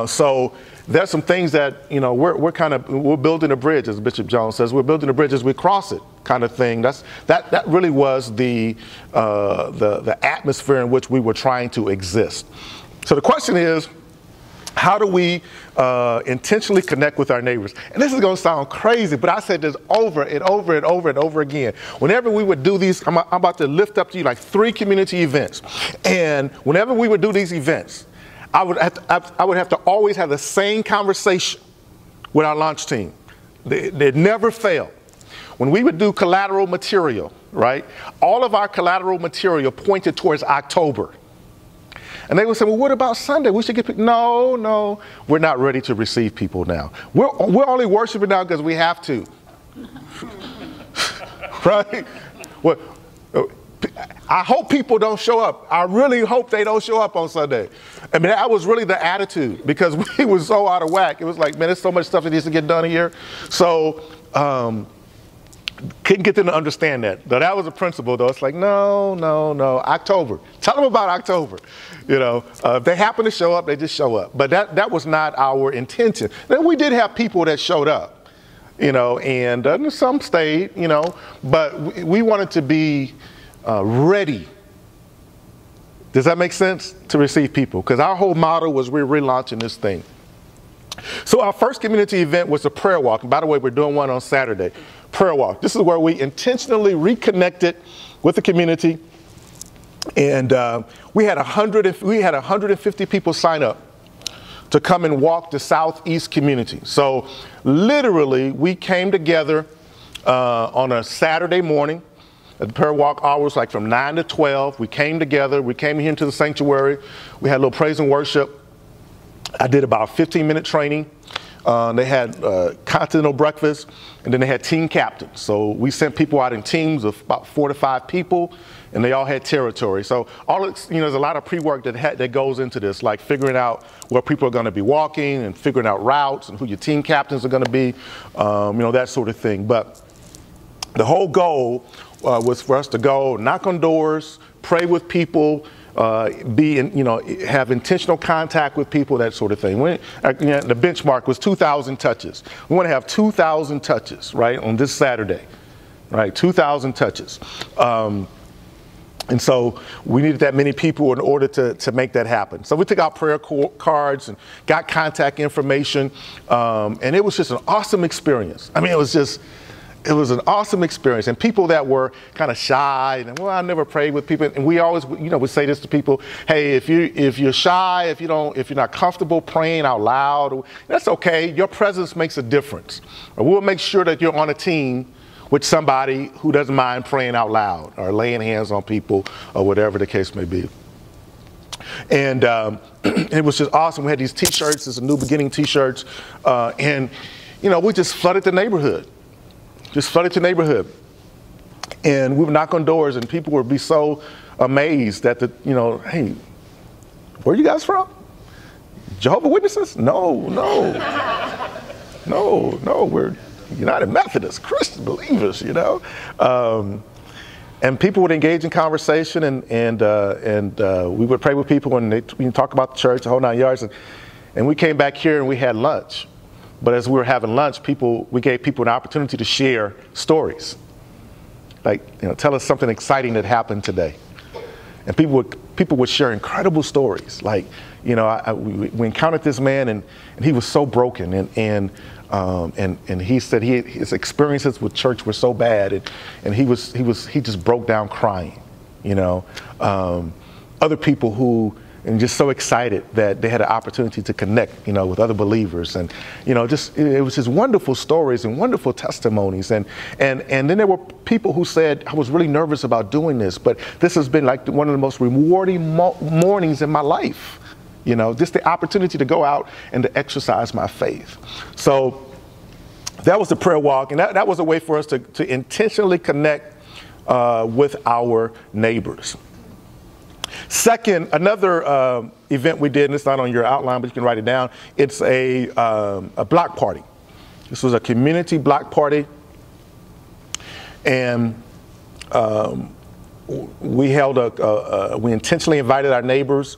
So there's some things that, we're building a bridge, as Bishop Jones says. We're building a bridge as we cross it, kind of thing. That really was the atmosphere in which we were trying to exist. So the question is, how do we intentionally connect with our neighbors? And this is going to sound crazy, but I said this over and over and over and over again. Whenever we would do these, I'm about to lift up to you like 3 community events. And whenever we would do these events, I would have to always have the same conversation with our launch team. They never fail. When we would do collateral material, right, all of our collateral material pointed towards October. And they would say, well, what about Sunday? We should get people. No, we're not ready to receive people now. We're only worshiping now because we have to. Right? Well, I hope people don't show up. I really hope they don't show up on Sunday. I mean, that was really the attitude because we were so out of whack. It was like, man, there's so much stuff that needs to get done here. So, couldn't get them to understand that. Though that was a principle, though. It's like, no, October. Tell them about October. If they happen to show up, they just show up. But that was not our intention. Then we did have people that showed up, and some stayed, but we wanted to be ready. Does that make sense? To receive people? Because our whole motto was we're relaunching this thing. So our first community event was a prayer walk. And by the way, we're doing one on Saturday. Prayer walk. This is where we intentionally reconnected with the community. And we had 150 people sign up to come and walk the Southeast community. So literally, we came together on a Saturday morning. The prayer walk hours like from 9 to 12. We came together. We came here into the sanctuary. We had a little praise and worship. I did about 15-minute training. They had continental breakfast, and then they had team captains. So we sent people out in teams of about 4 to 5 people, and they all had territory. So there's a lot of pre-work that goes into this, like figuring out where people are going to be walking and figuring out routes and who your team captains are going to be, that sort of thing. But the whole goal was for us to go knock on doors, pray with people, have intentional contact with people, that sort of thing. The benchmark was 2,000 touches. We want to have 2,000 touches, right, on this Saturday, right? 2,000 touches. And so we needed that many people in order to make that happen. So we took out prayer cards and got contact information, and it was just an awesome experience. I mean, it was an awesome experience. And people that were kind of shy, and I never prayed with people. And we always, we say this to people: hey, if you're shy, if you're not comfortable praying out loud, that's okay. Your presence makes a difference. Or we'll make sure that you're on a team with somebody who doesn't mind praying out loud or laying hands on people or whatever the case may be. And it was just awesome. We had these T-shirts, it's a New Beginning T-shirts, and we just flooded the neighborhood. And we would knock on doors, and people would be so amazed that hey, where are you guys from? Jehovah's Witnesses? No, we're United Methodist Christian believers, and people would engage in conversation, and we would pray with people, and we talk about the church, the whole 9 yards, and we came back here and we had lunch. But as we were having lunch, we gave people an opportunity to share stories. Like, tell us something exciting that happened today. And people would people would share incredible stories. Like, you know, we encountered this man, and he was so broken, and he said his experiences with church were so bad, and he just broke down crying. You know, other people who. And just so excited that they had an opportunity to connect, you know, with other believers, and you know, it was just wonderful stories and wonderful testimonies, and then there were people who said, I was really nervous about doing this, but this has been like one of the most rewarding mornings in my life, you know, just the opportunity to go out and to exercise my faith. So that was the prayer walk, and that was a way for us to intentionally connect with our neighbors. Second, another event we did, and it's not on your outline, but you can write it down. It's a block party. This was a community block party, and we intentionally invited our neighbors.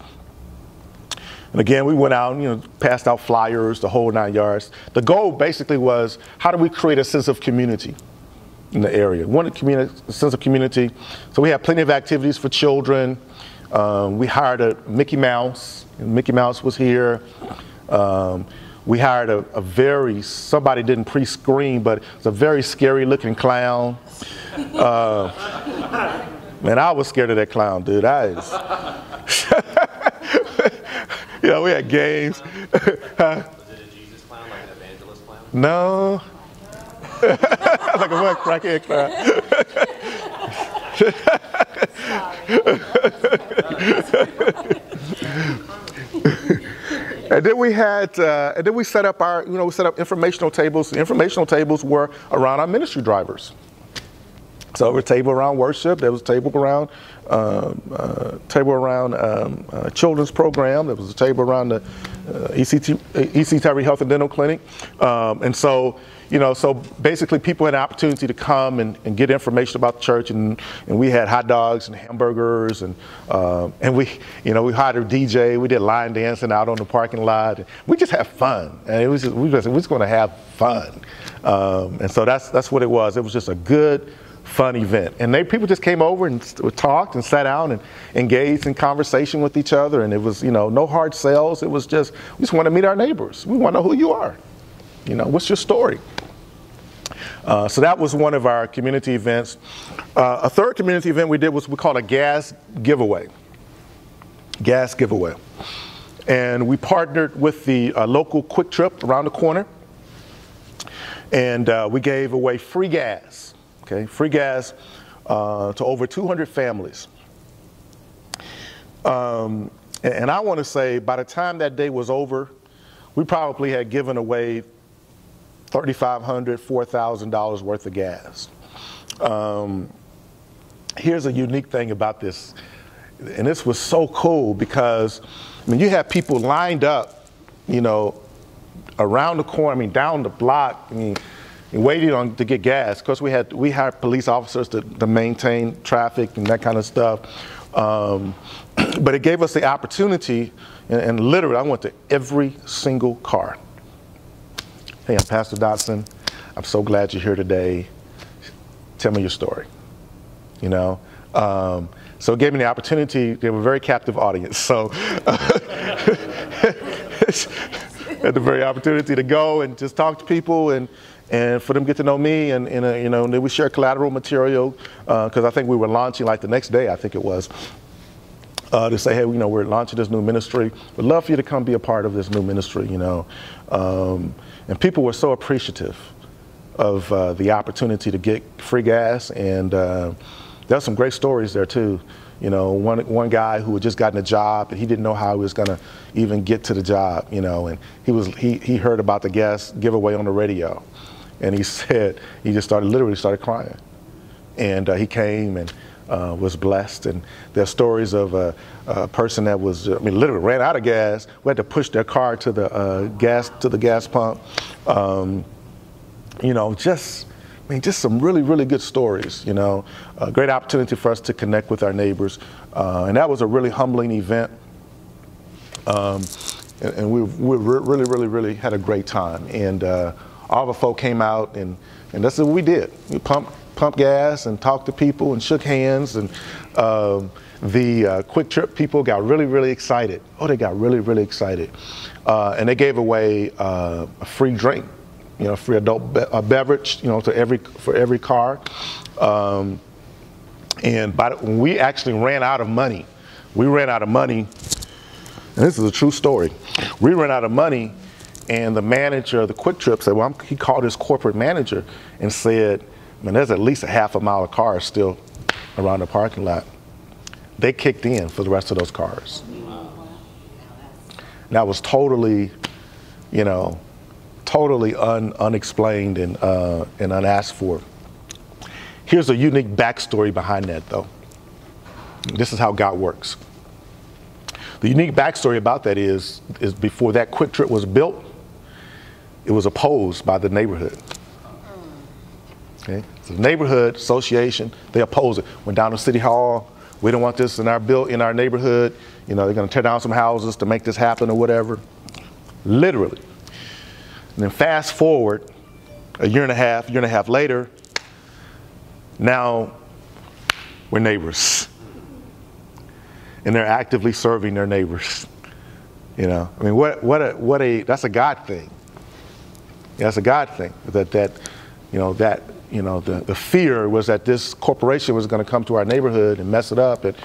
And again, we went out, you know, passed out flyers, the whole 9 yards. The goal basically was, how do we create a sense of community in the area? We wanted a sense of community, so we had plenty of activities for children. We hired a Mickey Mouse, and Mickey Mouse was here. We hired somebody didn't pre-screen, but it's a very scary looking clown. Man, I was scared of that clown, dude. You know, we had games. Was it a Jesus clown, like an evangelist clown? No. Like a crackhead clown. And then we set up we set up informational tables. The informational tables were around our ministry drivers. So there was a table around worship. There was a table around children's program. There was a table around the EC Tyree Health and Dental Clinic. And so, you know, so basically people had an opportunity to come and get information about the church, and we had hot dogs and hamburgers, and we hired a DJ. We did line dancing out on the parking lot. We just had fun, and we were just going to have fun. And so that's what it was. It was just a good, fun event, and people just came over and talked and sat down and engaged in conversation with each other, and it was, you know, no hard sales. It was just, we just want to meet our neighbors. We want to know who you are. You know, what's your story? So that was one of our community events. A third community event we did was we called a gas giveaway. Gas giveaway, and we partnered with the local Quick Trip around the corner, and we gave away free gas. Okay, free gas to over 200 families. And I want to say, by the time that day was over, we probably had given away $3,500, $4,000 worth of gas. Here's a unique thing about this, and this was so cool because, I mean, you have people lined up, you know, around the corner, I mean, down the block, I mean, waiting to get gas. Of course, we hired police officers to maintain traffic and that kind of stuff. But it gave us the opportunity, and literally, I went to every single car. Hey, I'm Pastor Dotson. I'm so glad you're here today. Tell me your story. You know, so it gave me the opportunity. They were a very captive audience, so had the very opportunity to go and just talk to people and for them to get to know me, and you know, and then we share collateral material because I think we were launching like the next day, I think it was, to say, hey, you know, we're launching this new ministry. We'd love for you to come be a part of this new ministry, you know. And people were so appreciative of the opportunity to get free gas, and there's some great stories there too. You know, one guy who had just gotten a job and he didn't know how he was going to even get to the job, you know, and he heard about the gas giveaway on the radio, and he said he just literally started crying, and he came and was blessed. And there's stories of a person that was, I mean, literally ran out of gas. We had to push their car to the gas pump. You know, just some really, really good stories, you know. A great opportunity for us to connect with our neighbors. And that was a really humbling event. And we really, really, really had a great time. And all the folk came out, and that's what we did. We pumped gas and talked to people and shook hands. And the Quick Trip people got really, really excited. Oh, they got really, really excited. And they gave away a free drink, free adult beverage, for every car. And when we actually ran out of money, and this is a true story. We ran out of money, and the manager of the Quick Trip said, well, he called his corporate manager and said, man, there's at least a half a mile of cars still around the parking lot. They kicked in for the rest of those cars. That was totally, unexplained and unasked for. Here's a unique backstory behind that, though. This is how God works. The unique backstory about that is before that Quick Trip was built, it was opposed by the neighborhood. Okay, so the neighborhood association, they opposed it. Went down to City Hall. We don't want this in our neighborhood. They're going to tear down some houses to make this happen or whatever. Literally. And then fast forward a year and a half later, now we're neighbors. And they're actively serving their neighbors. That's a God thing. That's a God thing. The fear was that this corporation was going to come to our neighborhood and mess it up, and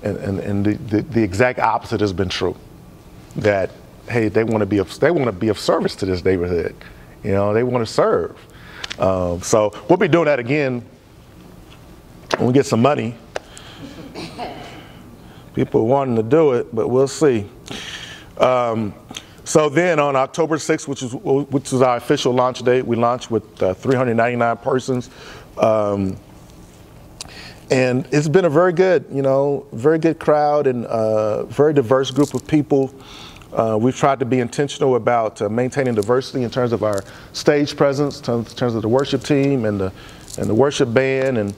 the exact opposite has been true. That hey, they want to be of service to this neighborhood. They want to serve. So we'll be doing that again when we get some money. People are wanting to do it, but we'll see. So then on October 6th, which was our official launch date, we launched with 399 persons. And it's been a very good crowd and very diverse group of people. We've tried to be intentional about maintaining diversity in terms of our stage presence, in terms of the worship team and the worship band. And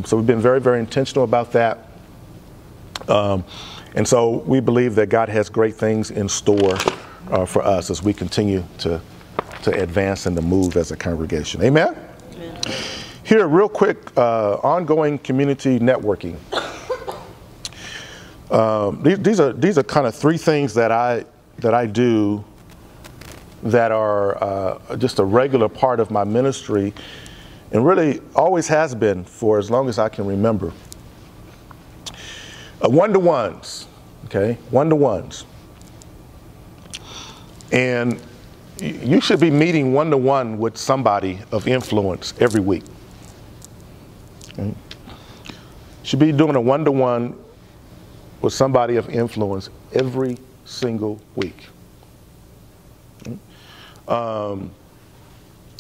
so we've been very, very intentional about that. And so we believe that God has great things in store for us as we continue to advance and to move as a congregation. Amen? Amen. Here, real quick, ongoing community networking. These are kind of three things that I do that are just a regular part of my ministry, and really always has been for as long as I can remember. One-to-ones, okay? One-to-ones. And you should be meeting one-to-one with somebody of influence every week. Okay? Should be doing a one-to-one with somebody of influence every single week. Okay?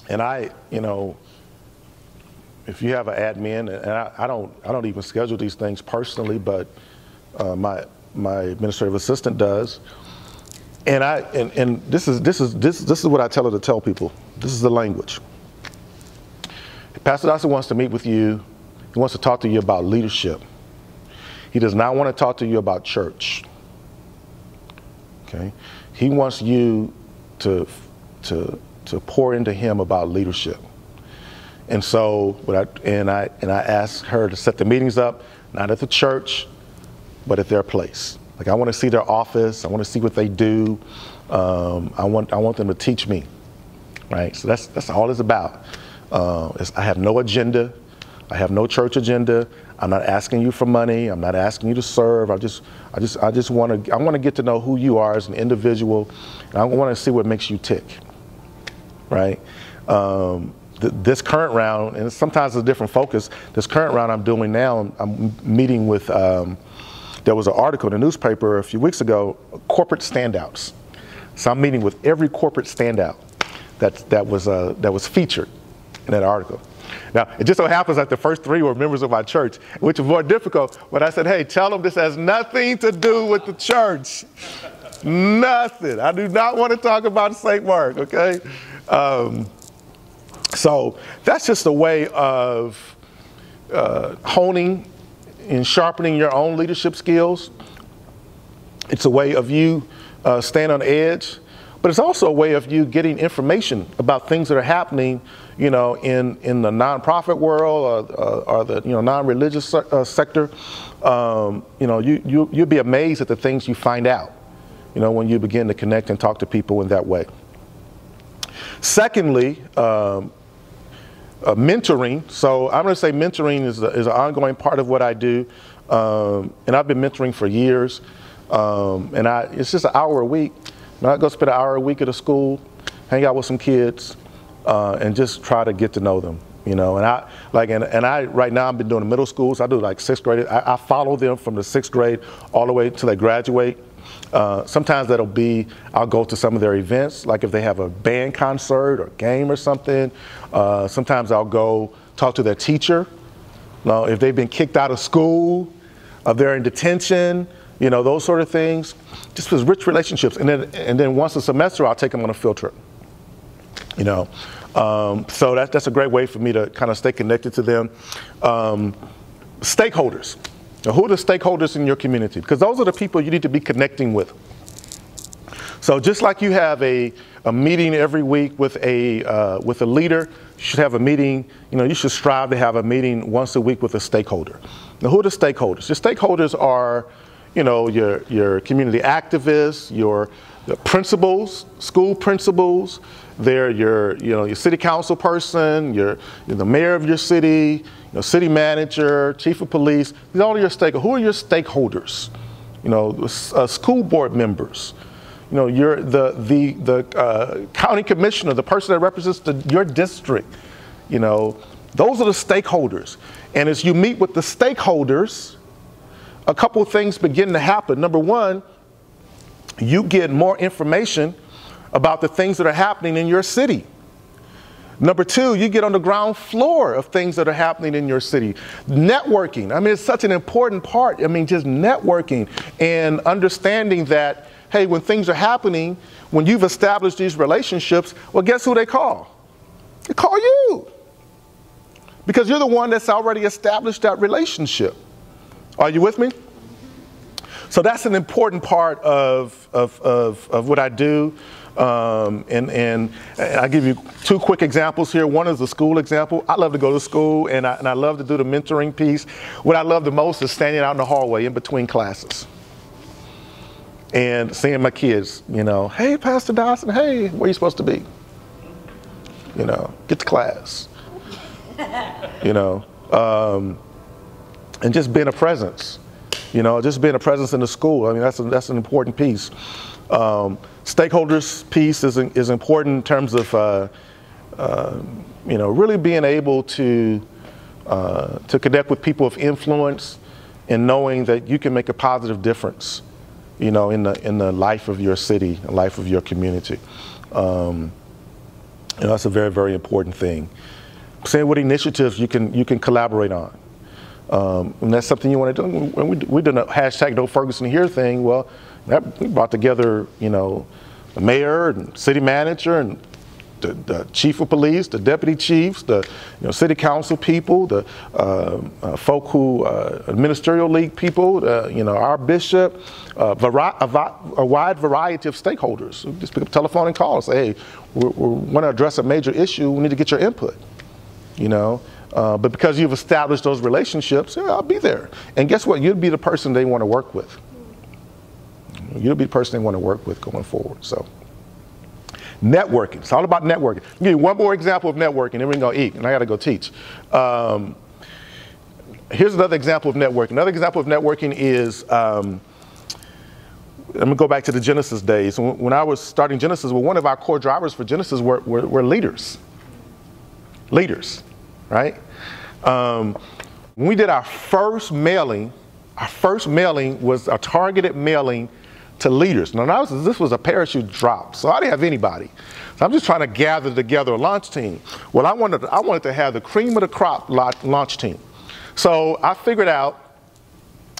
And if you have an admin, and I don't even schedule these things personally, but my administrative assistant does. And this is what I tell her to tell people. This is the language. If Pastor Dotson wants to meet with you, he wants to talk to you about leadership. He does not want to talk to you about church. Okay? He wants you to pour into him about leadership. And so I ask her to set the meetings up, not at the church, but at their place. Like, I want to see their office. I want to see what they do. I want them to teach me, right? So that's all it's about. I have no agenda. I have no church agenda. I'm not asking you for money. I'm not asking you to serve. I just want to get to know who you are as an individual. And I want to see what makes you tick, right? This current round, and sometimes it's a different focus. This current round I'm doing now, I'm meeting with. There was an article in the newspaper a few weeks ago, corporate standouts. So I'm meeting with every corporate standout that was featured in that article. Now, it just so happens that the first three were members of my church, which was more difficult. But I said, hey, tell them this has nothing to do with the church. Nothing. I do not want to talk about St. Mark, okay? So that's just a way of honing and sharpening your own leadership skills. It's a way of you staying on the edge but it's also a way of you getting information about things that are happening, you know, in the nonprofit world or the, you know, non-religious sector. You know, you'll be amazed at the things you find out, you know, when you begin to connect and talk to people in that way. Secondly, mentoring. So I'm going to say mentoring is an ongoing part of what I do, and I've been mentoring for years. And it's just an hour a week. I go spend an hour a week at a school, hang out with some kids, and just try to get to know them. You know, and I right now I've been doing the middle schools. I do like 6th grade. I follow them from the 6th grade all the way till they graduate. Sometimes that'll be, I'll go to some of their events, like if they have a band concert or game or something. Sometimes I'll go talk to their teacher. You know, if they've been kicked out of school, if they're in detention, you know, those sort of things. Just with rich relationships. And then once a semester, I'll take them on a field trip. You know, so that's a great way for me to kind of stay connected to them. Stakeholders. Now, who are the stakeholders in your community? Because those are the people you need to be connecting with. So just like you have a meeting every week with a leader, you should have a meeting, you know, you should strive to have a meeting once a week with a stakeholder. Now, who are the stakeholders? Your stakeholders are, you know, your community activists, your principals, school principals. They're your city council person, you're the mayor of your city, city manager, chief of police. These are all your stakeholders. Who are your stakeholders? You know, school board members. You know, you're the county commissioner, the person that represents your district. You know, those are the stakeholders. And as you meet with the stakeholders, a couple of things begin to happen. Number one, you get more information about the things that are happening in your city. Number two, you get on the ground floor of things that are happening in your city. Networking, I mean, it's such an important part. I mean, just networking and understanding that, hey, when things are happening, when you've established these relationships, well, guess who they call? They call you. Because you're the one that's already established that relationship. Are you with me? So that's an important part of what I do. And I'll give you two quick examples here. One is a school example. I love to go to school, and I love to do the mentoring piece. What I love the most is standing out in the hallway in between classes and seeing my kids, you know, hey, Pastor Dotson, hey, where are you supposed to be? You know, get to class. You know, and just being a presence. You know, just being a presence in the school. I mean, that's an important piece. Stakeholders piece is important in terms of, you know, really being able to connect with people of influence and knowing that you can make a positive difference, you know, in the life of your city, the life of your community. You know, that's a very, very important thing. Saying what initiatives you can collaborate on. And that's something you want to do. When we did a hashtag No Ferguson Here thing, well, we brought together, you know, the mayor and city manager and the chief of police, the deputy chiefs, the city council people, the folk who ministerial league people, you know, our bishop, a wide variety of stakeholders. We just pick up the telephone and call and say, hey, we want to address a major issue. We need to get your input. You know. But because you've established those relationships, yeah, I'll be there. And guess what? You'll be the person they want to work with. You'll be the person they want to work with going forward. So, networking. It's all about networking. I'll give you one more example of networking, then we can go eat, and I got to go teach. Here's another example of networking. Another example of networking is, I'm going to go back to the Genesis days. When I was starting Genesis, well, one of our core drivers for Genesis were leaders. Leaders. Right? When we did our first mailing was a targeted mailing to leaders. Now, this was a parachute drop, so I didn't have anybody. So I'm just trying to gather together a launch team. Well, I wanted to have the cream of the crop launch team. So I figured out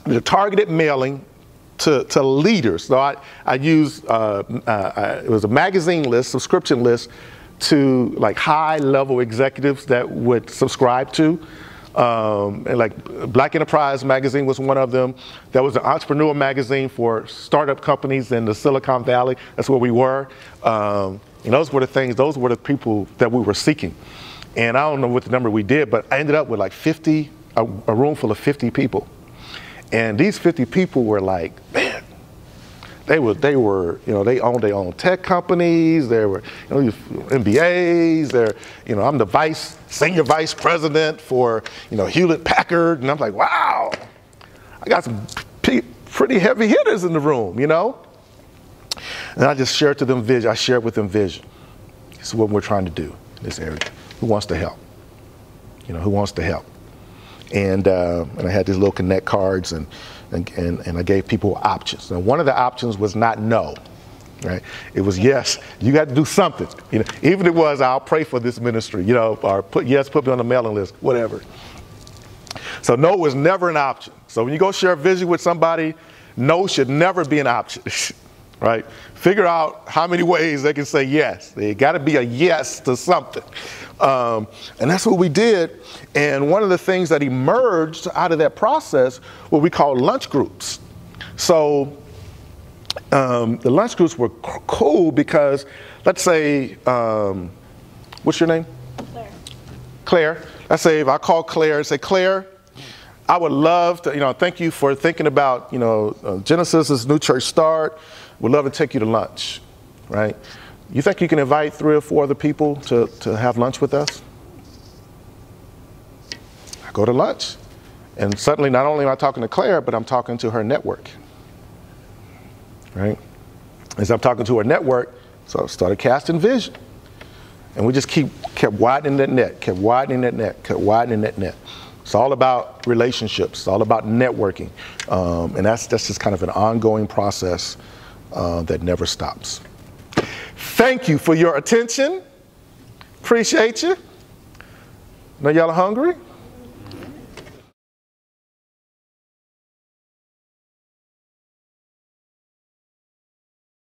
the targeted mailing to leaders. So I used, it was a magazine list, subscription list, to like high-level executives that would subscribe to. And like Black Enterprise magazine was one of them. That was an entrepreneur magazine for startup companies in the Silicon Valley. That's where we were. And those were the things, those were the people that we were seeking. And I don't know what the number we did, but I ended up with like 50, a room full of 50 people. And these 50 people were like, man, they were, they owned their own tech companies. They were, MBAs. They're, I'm the senior vice president for, Hewlett Packard. And I'm like, wow, I got some pretty heavy hitters in the room, And I just shared to them vision. I shared with them vision. This is what we're trying to do in this area. Who wants to help? Who wants to help? And I had these little connect cards, and I gave people options. And one of the options was not no, right? It was yes. You got to do something. Even if it was I'll pray for this ministry, or put me on the mailing list, whatever. So no was never an option. So when you go share a vision with somebody, no should never be an option, right? Figure out how many ways they can say yes. They got to be a yes to something. And that's what we did. And one of the things that emerged out of that process, what we call lunch groups. So the lunch groups were cool because, let's say, what's your name? Claire. Claire. Let's say if I call Claire and say, Claire, I would love to, thank you for thinking about, Genesis' new church start. Would love to take you to lunch, right? You think you can invite 3 or 4 other people to have lunch with us? I go to lunch. And suddenly, not only am I talking to Claire, but I'm talking to her network, right? As I'm talking to her network, so I started casting vision. And we just kept widening that net, kept widening that net, kept widening that net. It's all about relationships. It's all about networking. And that's just kind of an ongoing process that never stops. Thank you for your attention. Appreciate you. Now y'all are hungry?